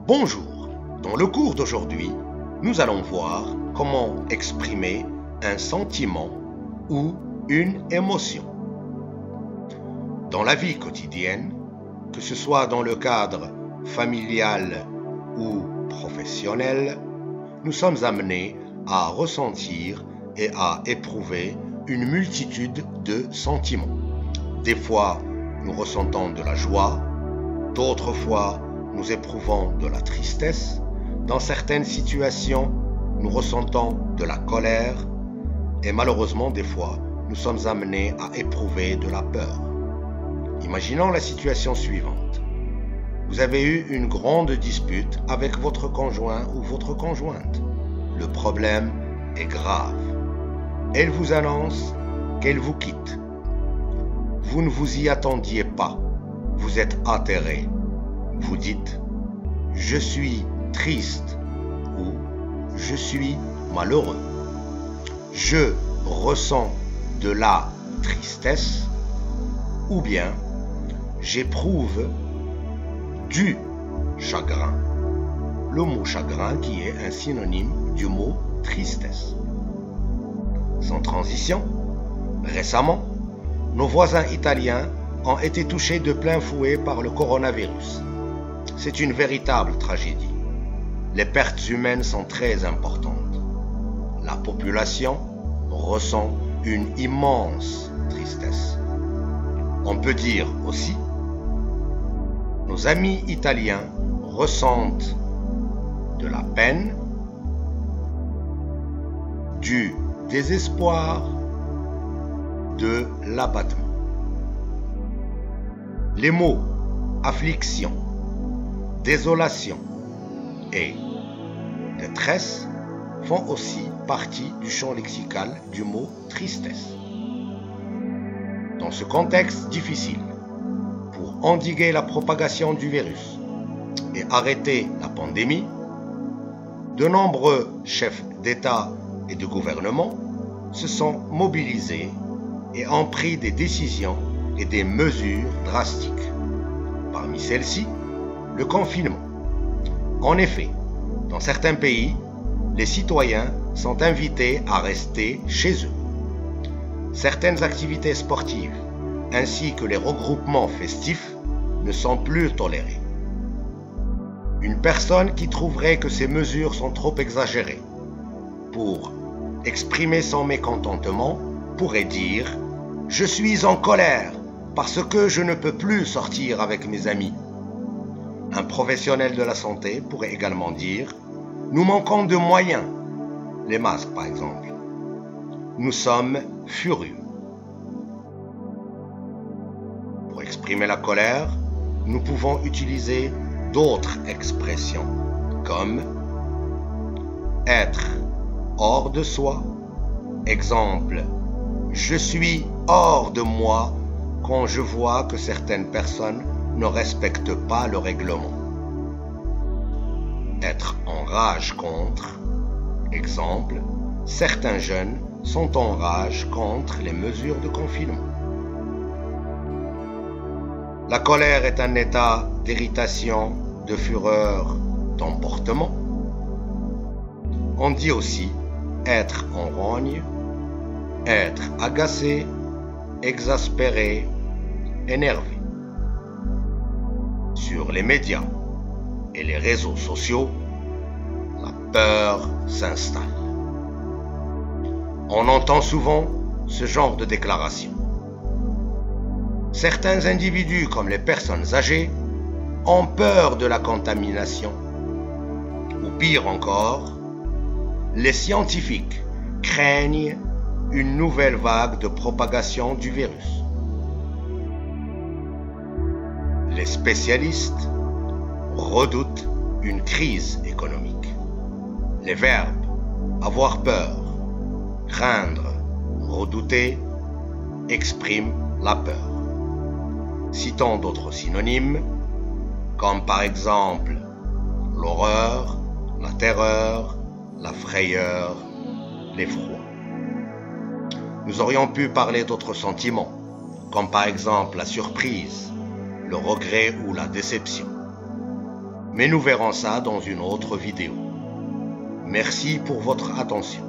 Bonjour, dans le cours d'aujourd'hui, nous allons voir comment exprimer un sentiment ou une émotion. Dans la vie quotidienne, que ce soit dans le cadre familial ou professionnel, nous sommes amenés à ressentir et à éprouver une multitude de sentiments. Des fois, nous ressentons de la joie, d'autres fois, nous éprouvons de la tristesse. Dans certaines situations, nous ressentons de la colère et malheureusement, des fois, nous sommes amenés à éprouver de la peur. Imaginons la situation suivante. Vous avez eu une grande dispute avec votre conjoint ou votre conjointe. Le problème est grave. Elle vous annonce qu'elle vous quitte. Vous ne vous y attendiez pas. Vous êtes atterré. Vous dites « Je suis triste » ou « Je suis malheureux ». Je ressens de la tristesse ou bien j'éprouve du chagrin. Le mot chagrin qui est un synonyme du mot tristesse. Sans transition, récemment, nos voisins italiens ont été touchés de plein fouet par le coronavirus. C'est une véritable tragédie. Les pertes humaines sont très importantes. La population ressent une immense tristesse. On peut dire aussi, nos amis italiens ressentent de la peine, du désespoir, de l'abattement. Les mots affliction, désolation et détresse font aussi partie du champ lexical du mot tristesse. Dans ce contexte difficile, pour endiguer la propagation du virus et arrêter la pandémie, de nombreux chefs d'État et de gouvernement se sont mobilisés et ont pris des décisions et des mesures drastiques. Parmi celles-ci, le confinement. En effet, dans certains pays, les citoyens sont invités à rester chez eux. Certaines activités sportives ainsi que les regroupements festifs ne sont plus tolérés. Une personne qui trouverait que ces mesures sont trop exagérées pour exprimer son mécontentement pourrait dire « Je suis en colère parce que je ne peux plus sortir avec mes amis ». Un professionnel de la santé pourrait également dire « Nous manquons de moyens », les masques par exemple. Nous sommes furieux. Pour exprimer la colère, nous pouvons utiliser d'autres expressions comme être hors de soi. Exemple, je suis hors de moi quand je vois que certaines personnes ne respectent pas le règlement. Être en rage contre. Exemple, certains jeunes sont en rage contre les mesures de confinement. La colère est un état d'irritation, de fureur, d'emportement. On dit aussi être en rogne, être agacé, exaspéré, énervé. Sur les médias et les réseaux sociaux, la peur s'installe. On entend souvent ce genre de déclaration. Certains individus, comme les personnes âgées, ont peur de la contamination. Ou pire encore, les scientifiques craignent une nouvelle vague de propagation du virus. Les spécialistes redoutent une crise économique. Les verbes avoir peur, craindre, redouter expriment la peur. Citons d'autres synonymes, comme par exemple l'horreur, la terreur, la frayeur, l'effroi. Nous aurions pu parler d'autres sentiments, comme par exemple la surprise, le regret ou la déception. Mais nous verrons ça dans une autre vidéo. Merci pour votre attention.